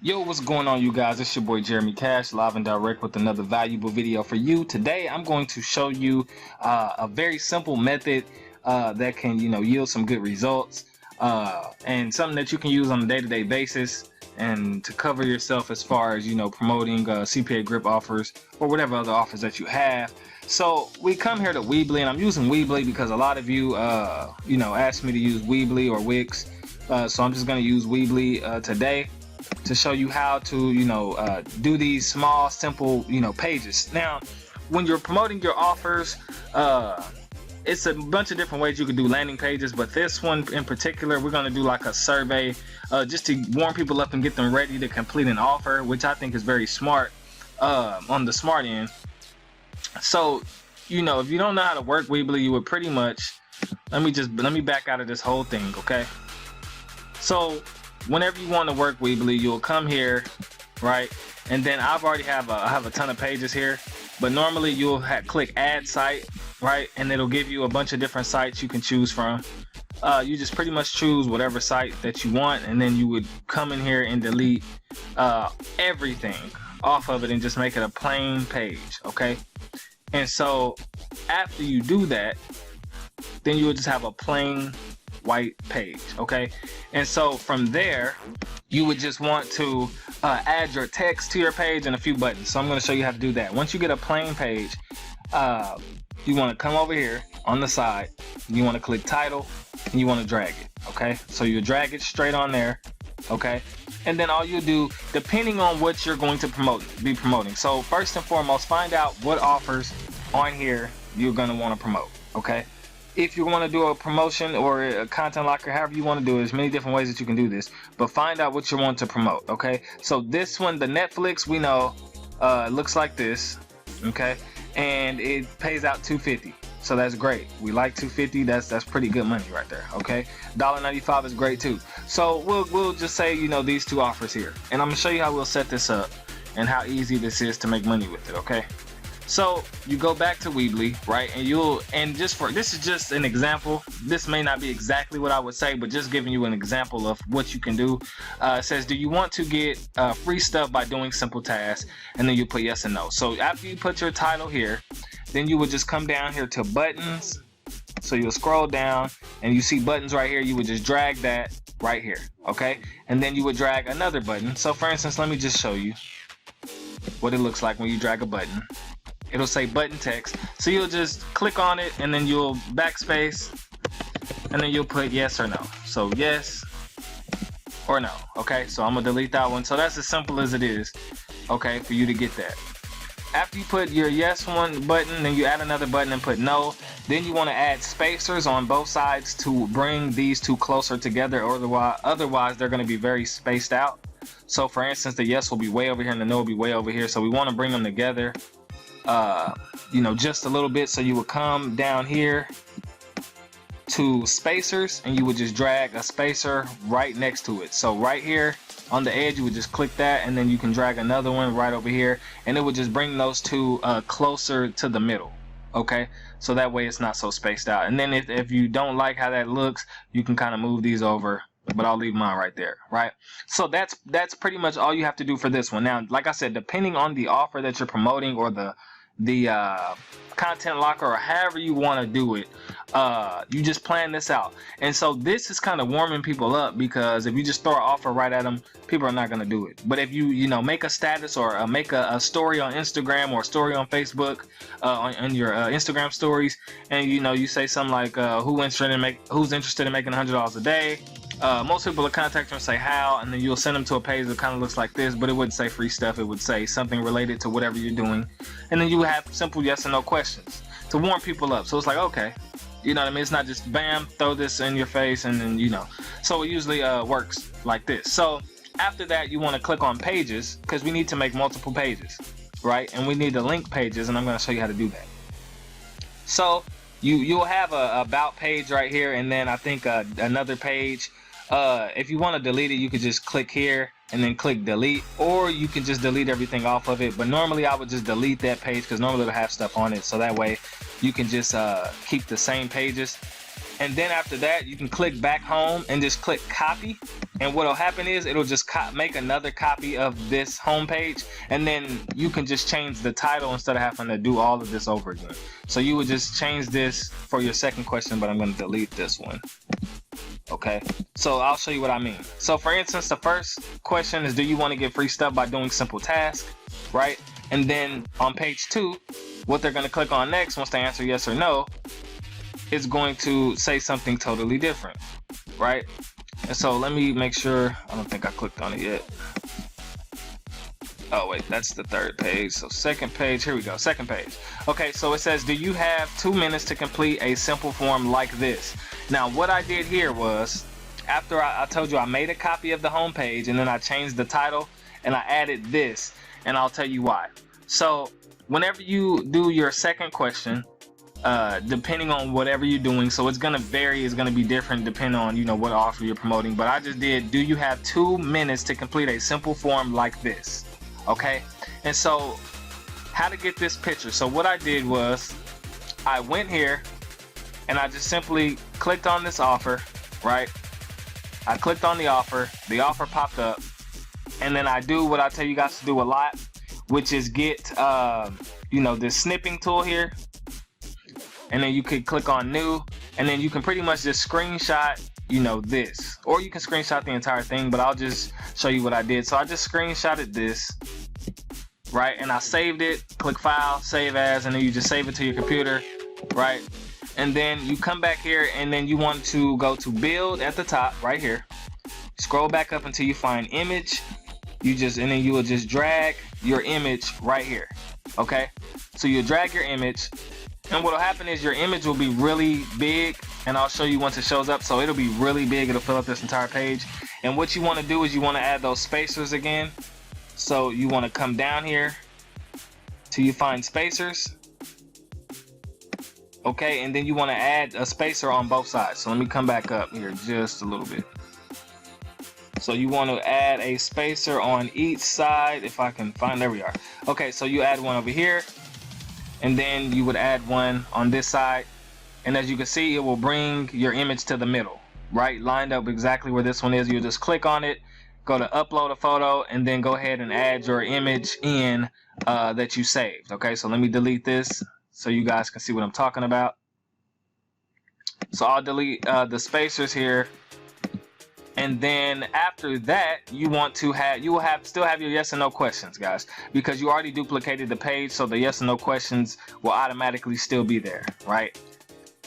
Yo, what's going on, you guys? It's your boy Jeremy Cash, live and direct with another valuable video for you. Today I'm going to show you a very simple method that can yield some good results, and something that you can use on a day-to-day basis and to cover yourself as far as promoting CPAGRIP offers or whatever other offers that you have. So we come here to Weebly, and I'm using Weebly because a lot of you asked me to use Weebly or Wix, so I'm just going to use Weebly today to show you how to do these small simple pages. Now when you're promoting your offers, it's a bunch of different ways you can do landing pages, but this one in particular, we're going to do like a survey just to warm people up and get them ready to complete an offer, which I think is very smart on the smart end. So if you don't know how to work Weebly, you would pretty much, let me back out of this whole thing, okay? So whenever you want to work Weebly, you'll come here, right? And then I have a ton of pages here, but normally you'll click add site, right? And it'll give you a bunch of different sites you can choose from. You just pretty much choose whatever site that you want, and then you would come in here and delete everything off of it and just make it a plain page, okay? And so after you do that, then you would just have a plain white page, okay? And so from there, you would just want to add your text to your page and a few buttons. So I'm going to show you how to do that. Once you get a plain page, you want to come over here on the side, you want to click title, and you want to drag it, okay? So you drag it straight on there, okay? And then all you do, depending on what you're going to be promoting. So first and foremost, find out what offers on here you're going to want to promote, okay? If you want to do a promotion or a content locker, however you want to do it, there's many different ways that you can do this, but find out what you want to promote, okay? So this one, the Netflix, we know looks like this, okay? And it pays out $2.50, so that's great. We like $2.50. That's pretty good money right there, okay? $1.95 is great too. So we'll just say these two offers here, and I'm gonna show you how we'll set this up and how easy this is to make money with it, okay? So you go back to Weebly, right? And this is just an example. This may not be exactly what I would say, but just giving you an example of what you can do. It says, do you want to get free stuff by doing simple tasks? And then you put yes and no. So after you put your title here, then you would just come down here to buttons. So you'll scroll down and you see buttons right here. You would just drag that right here, okay? And then you would drag another button. So for instance, let me just show you what it looks like when you drag a button. It'll say button text, so you'll just click on it and then you'll backspace and then you'll put yes or no. So yes or no, okay? So I'm gonna delete that one. So that's as simple as it is, okay, for you to get that. After you put your yes one button, then you add another button and put no. Then you want to add spacers on both sides to bring these two closer together, or otherwise they're going to be very spaced out. So for instance, the yes will be way over here and the no will be way over here, so we want to bring them together just a little bit. So you would come down here to spacers and you would just drag a spacer right next to it. So right here on the edge, you would just click that, and then you can drag another one right over here, and it would just bring those two closer to the middle, okay? So that way it's not so spaced out. And then if you don't like how that looks, you can kind of move these over, but I'll leave mine right there, right? So that's pretty much all you have to do for this one. Now, like I said, depending on the offer that you're promoting or the content locker or however you want to do it, you just plan this out. And so this is kind of warming people up, because if you just throw an offer right at them, people are not going to do it. But if you make a status or make a story on Instagram or a story on Facebook, on your Instagram stories, and you say something like who's interested in making $100 a day, most people will contact you and say how, and then you'll send them to a page that kind of looks like this, but it wouldn't say free stuff. It would say something related to whatever you're doing, and then you have simple yes and no questions to warm people up. So it's like, okay, you know what I mean? It's not just bam, throw this in your face, and then so it usually works like this. So after that, you want to click on pages, because we need to make multiple pages, right? And we need to link pages, and I'm going to show you how to do that. So you'll have a about page right here, and then I think another page. If you want to delete it, you could just click here and then click delete, or you can just delete everything off of it. But normally I would just delete that page, because normally it'll have stuff on it, so that way you can just keep the same pages. And then after that, you can click back home and just click copy. And what'll happen is it'll just make another copy of this home page, and then you can just change the title instead of having to do all of this over again. So you would just change this for your second question, but I'm going to delete this one. Okay, so I'll show you what I mean. So for instance, the first question is, do you want to get free stuff by doing simple tasks, right? And then on page 2, what they're going to click on next, once they answer yes or no, is going to say something totally different, right? And so let me make sure. I don't think I clicked on it yet. Oh wait, that's the third page. So second page, here we go, second page. Okay, so it says, do you have 2 minutes to complete a simple form like this? Now what I did here was, after I told you I made a copy of the home page, and then I changed the title and I added this, and I'll tell you why. So whenever you do your second question, depending on whatever you're doing, so it's gonna vary, it's gonna be different depending on, you know, what offer you're promoting. But I just did, do you have 2 minutes to complete a simple form like this? Okay, and so how to get this picture. So what I did was, I went here and I just simply clicked on this offer, right? I clicked on the offer popped up, and then I do what I tell you guys to do a lot, which is get you know, this snipping tool here, and then you could click on new, and then you can pretty much just screenshot, you know, this, or you can screenshot the entire thing, but I'll just show you what I did. So I just screenshotted this, right, and I saved it. Click file, save as, and then you just save it to your computer, right? And then you come back here, and then you want to go to build at the top right here, scroll back up until you find image. And then you will just drag your image right here. Okay, so you drag your image, and what will happen is your image will be really big, and I'll show you once it shows up. So it'll be really big, it'll fill up this entire page. And what you want to do is you want to add those spacers again. So you want to come down here till you find spacers. Okay, and then you want to add a spacer on both sides. So let me come back up here just a little bit. So you want to add a spacer on each side, if I can find, there we are. Okay, so you add one over here, and then you would add one on this side, and as you can see, it will bring your image to the middle, right, lined up exactly where this one is. You just click on it, go to upload a photo, and then go ahead and add your image in that you saved. Okay, so let me delete this so you guys can see what I'm talking about. So I'll delete the spacers here, and then after that, you will still have your yes and no questions, guys, because you already duplicated the page, so the yes and no questions will automatically still be there, right?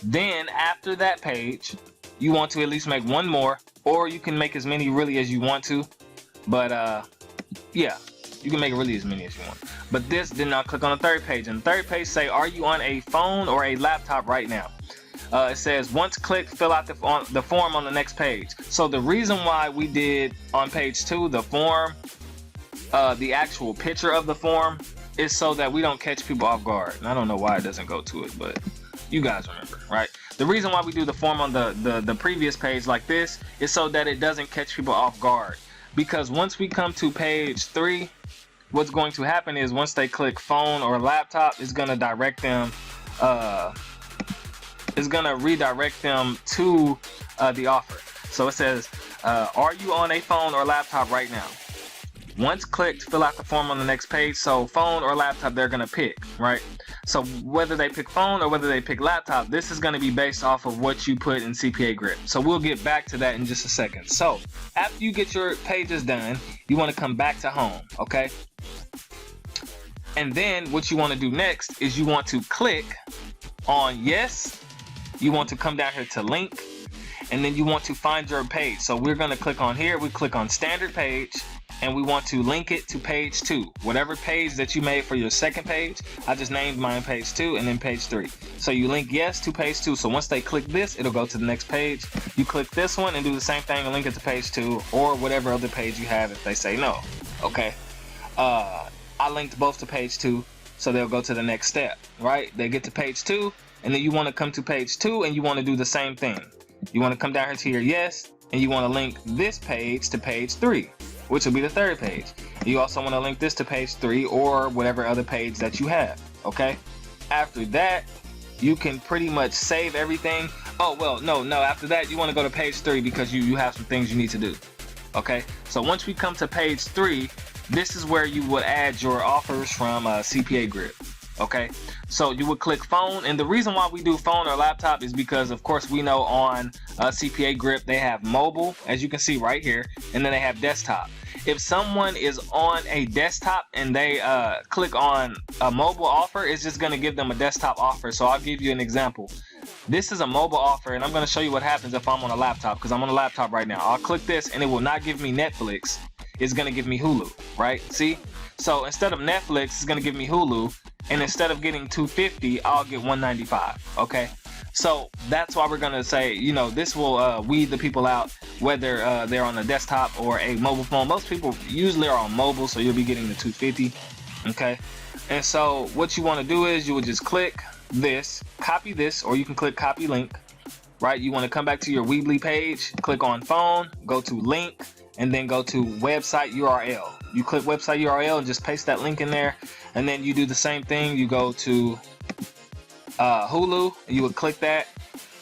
Then after that page, you want to at least make one more, or you can make as many really as you want to, but yeah, you can make really as many as you want. But this, then I'll click on the third page, and the third page say, are you on a phone or a laptop right now? It says, once clicked, fill out the form on the next page. So the reason why we did on page 2 the form, the actual picture of the form, is so that we don't catch people off guard. And I don't know why it doesn't go to it, but you guys remember, right? The reason why we do the form on the previous page like this is so that it doesn't catch people off guard. Because once we come to page 3, what's going to happen is once they click phone or laptop, it's going to direct them redirect them to the offer. So it says, are you on a phone or laptop right now? Once clicked, fill out the form on the next page. So phone or laptop, they're gonna pick, right? So whether they pick phone or whether they pick laptop, this is gonna be based off of what you put in CPAGRIP. So we'll get back to that in just a second. So after you get your pages done, you wanna come back to home, okay? And then what you wanna do next is you want to click on yes. You want to come down here to link, and then you want to find your page. So we're going to click on here, we click on standard page, and we want to link it to page 2. Whatever page that you made for your second page, I just named mine page 2 and then page 3. So you link yes to page 2. So once they click this, it'll go to the next page. You click this one and do the same thing and link it to page 2, or whatever other page you have if they say no. Okay. I linked both to page 2, so they'll go to the next step, right? They get to page 2, and then you want to come to page 2 and you want to do the same thing. You want to come down here to your yes, and you want to link this page to page 3, which will be the third page. You also want to link this to page 3 or whatever other page that you have, okay? After that, you can pretty much save everything, Oh, well, no, after that you want to go to page 3 because you have some things you need to do. Okay, so once we come to page 3, this is where you would add your offers from CPAGRIP. Okay, so you would click phone, and the reason why we do phone or laptop is because, of course, we know on CPAGRIP they have mobile, as you can see right here, and then they have desktop. If someone is on a desktop and they click on a mobile offer, it's just going to give them a desktop offer. So I'll give you an example. This is a mobile offer, and I'm going to show you what happens if I'm on a laptop, because I'm on a laptop right now. I'll click this, and it will not give me Netflix. It's going to give me Hulu, right? See? So instead of Netflix, it's going to give me Hulu, and instead of getting $250, I'll get $195, okay? So that's why we're going to say, you know, this will weed the people out, whether they're on a desktop or a mobile phone. Most people usually are on mobile, so you'll be getting the $250, okay? And so what you want to do is you would just click this, copy this, or you can click copy link, right? You want to come back to your Weebly page, click on phone, go to link, and then go to website URL. You click website URL and just paste that link in there, and then you do the same thing. You go to Hulu, and you would click that.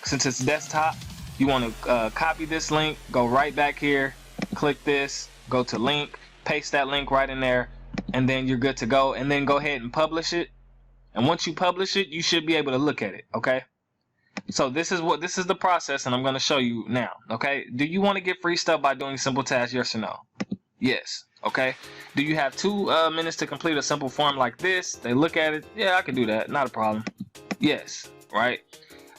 Since it's desktop, you want to copy this link, go right back here, click this, go to link, paste that link right in there, and then you're good to go. And then go ahead and publish it. And once you publish it, you should be able to look at it, okay? So this is the process, and I'm going to show you now, okay? Do you want to get free stuff by doing simple tasks, yes or no? Yes, okay? Do you have 2 minutes to complete a simple form like this? They look at it, yeah, I can do that, not a problem. Yes, right?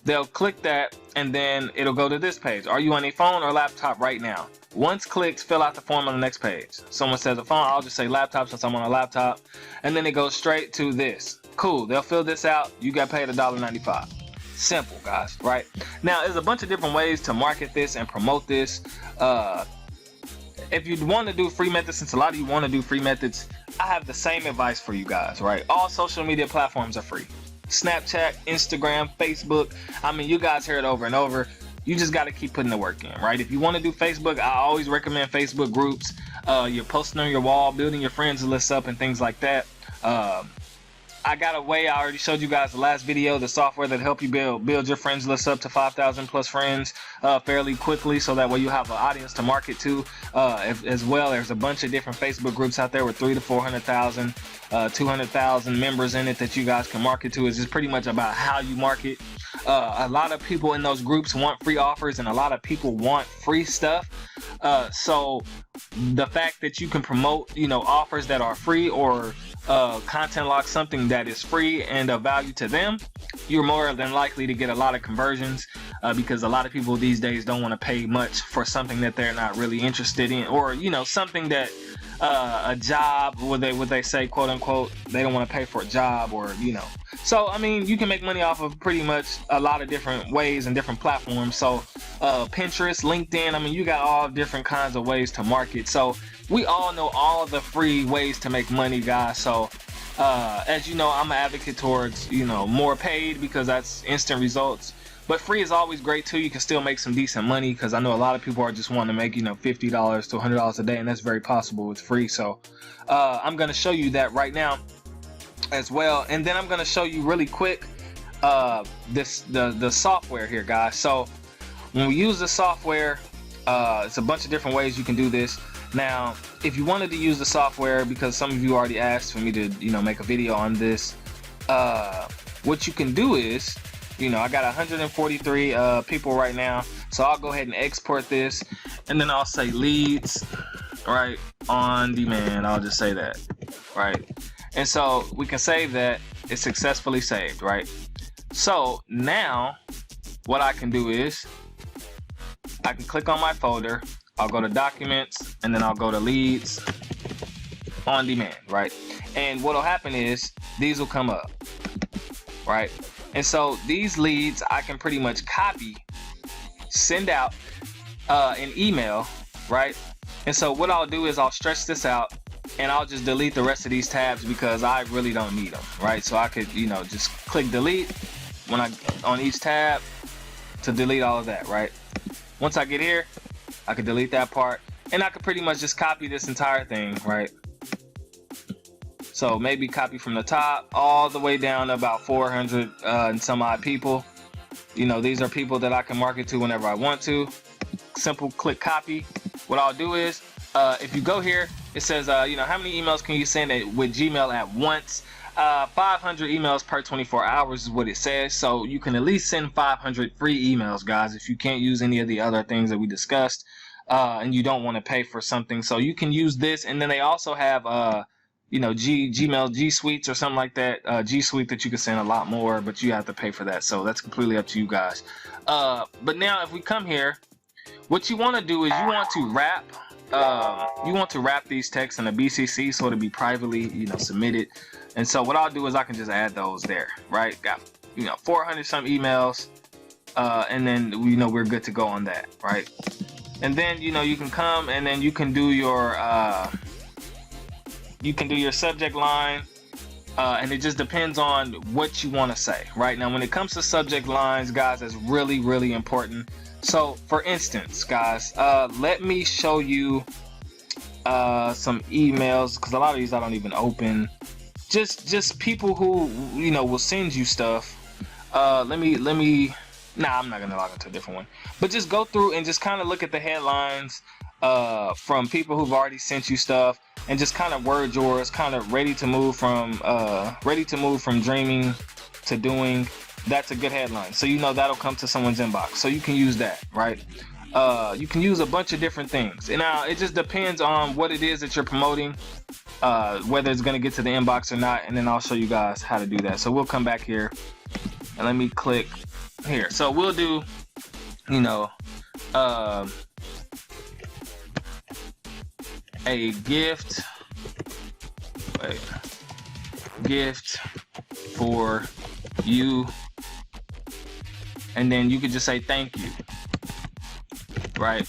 They'll click that, and then it'll go to this page. Are you on a phone or laptop right now? Once clicked, fill out the form on the next page. Someone says a phone, I'll just say laptop since I'm on a laptop, and then it goes straight to this. Cool, they'll fill this out. You got paid $1.95. Simple, guys, right? Now, there's a bunch of different ways to market this and promote this. If you want to do free methods, since a lot of you want to do free methods, I have the same advice for you guys, right? All social media platforms are free. Snapchat, Instagram, Facebook. I mean, you guys hear it over and over. You just got to keep putting the work in, right? If you want to do Facebook, I always recommend Facebook groups. You're posting on your wall, building your friends list up and things like that. I got a way, I already showed you guys the last video, the software that help you build your friends list up to 5,000 plus friends fairly quickly, so that way you have an audience to market to. As well, there's a bunch of different Facebook groups out there with 300,000 to 400,000, 200,000 members in it that you guys can market to. It's just pretty much about how you market. A lot of people in those groups want free offers, and a lot of people want free stuff. So the fact that you can promote, you know, offers that are free, or content lock something that is free and of value to them, you're more than likely to get a lot of conversions, because a lot of people these days don't want to pay much for something that they're not really interested in, or, you know, something that a job, what they say, quote unquote, they don't want to pay for a job, or, you know. So I mean, you can make money off of pretty much a lot of different ways and different platforms. So Pinterest, LinkedIn, I mean, you got all different kinds of ways to market. So we all know all the free ways to make money, guys. So as you know, I'm an advocate towards, you know, more paid, because that's instant results. But free is always great too. You can still make some decent money, because I know a lot of people are just wanting to make, you know, $50 to $100 a day, and that's very possible with free. So I'm going to show you that right now as well, and then I'm going to show you really quick the software here, guys. So when we use the software, it's a bunch of different ways you can do this. Now, if you wanted to use the software, because some of you already asked for me to, you know, make a video on this, what you can do is, you know, I got 143 people right now, so I'll go ahead and export this, and then I'll say leads, right, on demand. I'll just say that, right? And so we can save that. It's successfully saved, right? So now what I can do is I can click on my folder, I'll go to documents, and then I'll go to leads on demand, right? And what'll happen is these will come up, right? And so these leads I can pretty much copy, send out an email, right? And so what I'll do is I'll stretch this out, and I'll just delete the rest of these tabs, because I really don't need them, right? So I could, you know, just click delete when on each tab to delete all of that, right? Once I get here, I could delete that part, and I could pretty much just copy this entire thing, right? So maybe copy from the top all the way down to about 400 and some odd people, You know, these are people that I can market to whenever I want to. Simple, click copy. What I'll do is, if you go here, it says, you know, how many emails can you send with Gmail at once? 500 emails per 24 hours is what it says. So you can at least send 500 free emails, guys, if you can't use any of the other things that we discussed, and you don't want to pay for something. So you can use this. And then they also have, you know, Gmail G Suites or something like that. G Suite that you can send a lot more, but you have to pay for that. So that's completely up to you guys. But now if we come here, what you want to do is you want to wrap these texts in a BCC so it'll be privately, you know, submitted. And so what I'll do is I can just add those there, right? Got, you know, 400 some emails, and then, you know, we're good to go on that, right? And then, you know, you can come and then you can do your subject line, and it just depends on what you want to say. Right now, when it comes to subject lines, guys, that's really, really important. So for instance, guys, let me show you some emails, because a lot of these I don't even open. Just people who, you know, will send you stuff. Nah, I'm not gonna log into a different one, but just go through and just kind of look at the headlines from people who've already sent you stuff, and just kind of word yours, kind of ready to move from dreaming to doing. That's a good headline, so you know that'll come to someone's inbox, so you can use that, right? You can use a bunch of different things, and now it just depends on what it is that you're promoting, whether it's going to get to the inbox or not, and then I'll show you guys how to do that. So we'll come back here and let me click here. So we'll do, you know, a gift for you, and then you could just say thank you, right?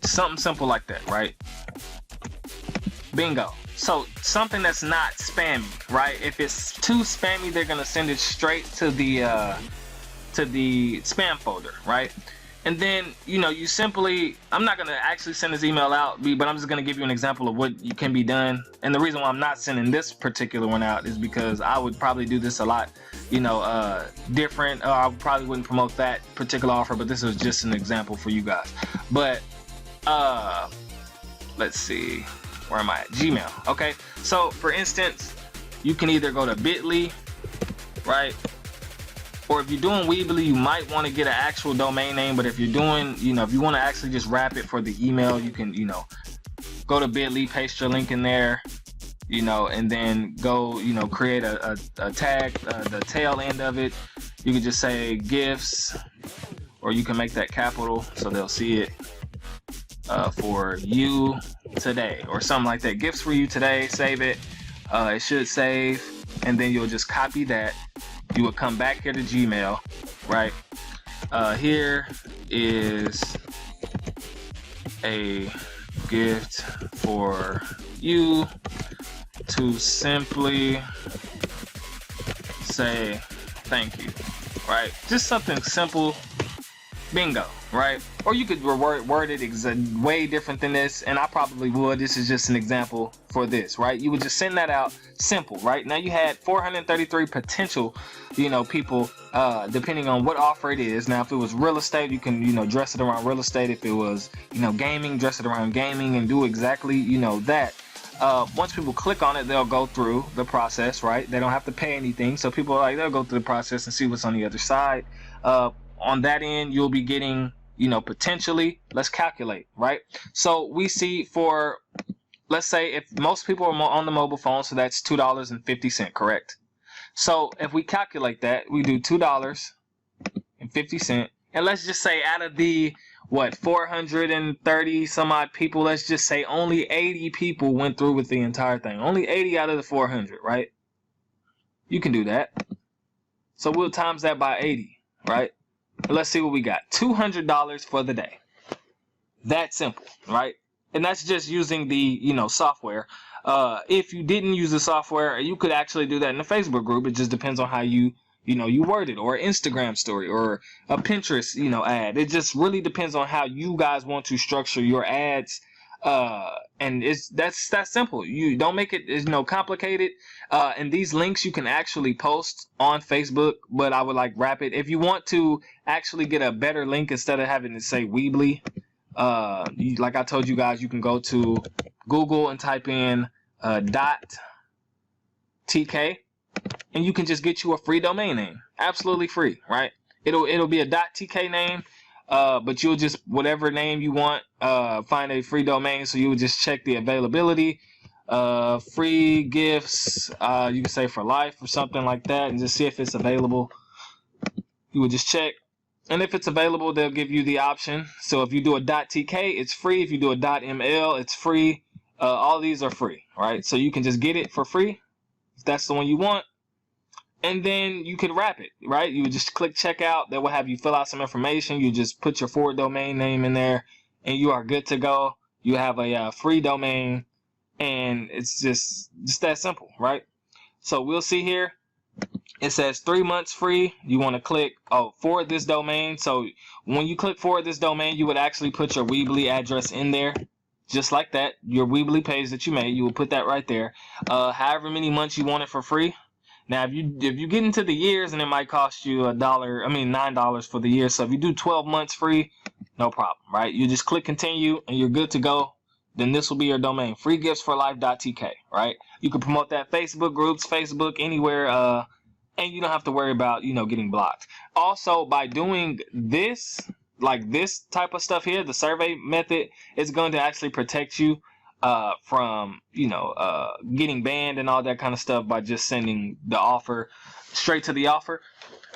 Something simple like that, right? Bingo. So something that's not spammy, right? If it's too spammy, they're gonna send it straight to the spam folder, right? And then, you know, you simply, I'm not gonna actually send this email out, but I'm just gonna give you an example of what can be done. And the reason why I'm not sending this particular one out is because I would probably do this a lot, you know, different. I probably wouldn't promote that particular offer, but this is just an example for you guys. But let's see, where am I at? Gmail. Okay, so for instance, you can either go to bit.ly, right? Or if you're doing Weebly, you might want to get an actual domain name. But if you're doing, you know, if you want to actually just wrap it for the email, you can, you know, go to bit.ly, paste your link in there, you know, and then go, you know, create a tag, the tail end of it. You can just say gifts, or you can make that capital so they'll see it, for you today, or something like that. Gifts for you today, save it. It should save, and then you'll just copy that. You would come back here to Gmail, right? Here is a gift for you to simply say thank you, right? Just something simple. Bingo, right? Or you could word it way different than this, and I probably would. This is just an example for this, right? You would just send that out simple, right? Now you had 433 potential, you know, people, depending on what offer it is. Now, if it was real estate, you can, you know, dress it around real estate. If it was, you know, gaming, dress it around gaming, and do exactly, you know, that. Once people click on it, they'll go through the process, right? They don't have to pay anything. So people are like, they'll go through the process and see what's on the other side. On that end, you'll be getting, you know, potentially, let's calculate, right? So we see for, let's say if most people are on the mobile phone, so that's $2.50, correct? So if we calculate that, we do $2.50, and let's just say out of the, what, 430 some odd people, let's just say only 80 people went through with the entire thing. Only 80 out of the 400, right? You can do that. So we'll times that by 80, right? Let's see what we got. $200 for the day. That simple, right? And that's just using the, you know, software. If you didn't use the software, you could actually do that in the Facebook group. It just depends on how you know, you word it, or an Instagram story, or a Pinterest, you know, ad. It just really depends on how you guys want to structure your ads, And that's that simple. You don't make it complicated. And these links you can actually post on Facebook, but I would like wrap it. If you want to actually get a better link instead of having to say Weebly, like I told you guys, you can go to Google and type in .tk, and you can just get you a free domain name, absolutely free, right? It'll be a .tk name. But you'll just, whatever name you want, find a free domain. So you would just check the availability, free gifts, you can say for life or something like that, and just see if it's available. You would just check, and if it's available, they'll give you the option. So if you do a .tk, it's free. If you do a .ml, it's free. All these are free, right? So you can just get it for free if that's the one you want. And then you could wrap it, right? You would just click checkout. That will have you fill out some information. You just put your forward domain name in there, and you are good to go. You have a free domain, and it's just that simple, right? So we'll see here. It says 3 months free. You want to click forward this domain. So when you click forward this domain, you would actually put your Weebly address in there, just like that. Your Weebly page that you made, you will put that right there. However many months you want it for free. Now, if you get into the years, and it might cost you $9 for the year. So if you do 12 months free, no problem, right? You just click continue, and you're good to go. Then this will be your domain, freegiftsforlife.tk, right? You can promote that Facebook groups, Facebook, anywhere, and you don't have to worry about, getting blocked. Also, by doing this, like this type of stuff here, the survey method, is going to actually protect you from getting banned and all that kind of stuff by just sending the offer straight to the offer.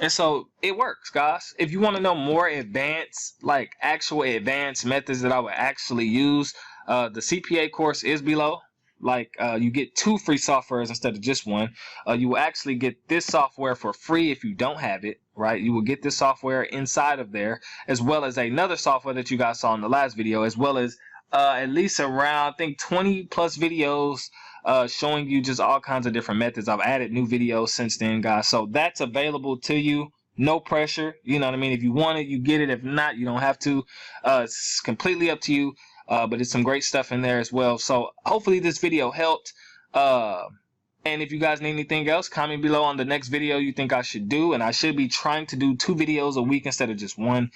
And so it works, guys. If you want to know more advanced, like actual advanced methods that I would actually use, the CPA course is below. Like you get 2 free softwares instead of just 1. You will actually get this software for free if you don't have it, right? You will get this software inside of there, as well as another software that you guys saw in the last video, as well as at least around, I think, 20 plus videos showing you just all kinds of different methods. I've added new videos since then, guys. So that's available to you. No pressure. You know what I mean? If you want it, you get it. If not, you don't have to. It's completely up to you. But it's some great stuff in there as well. So hopefully this video helped. And if you guys need anything else, comment below on the next video you think I should do. And I should be trying to do 2 videos a week instead of just 1.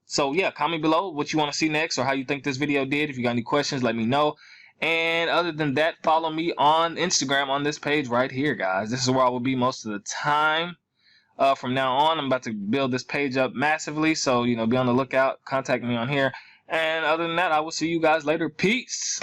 So yeah, comment below what you want to see next or how you think this video did. If you got any questions, let me know. And other than that, follow me on Instagram on this page right here, guys. This is where I will be most of the time. From now on, I'm about to build this page up massively. So, be on the lookout. Contact me on here. And other than that, I will see you guys later. Peace.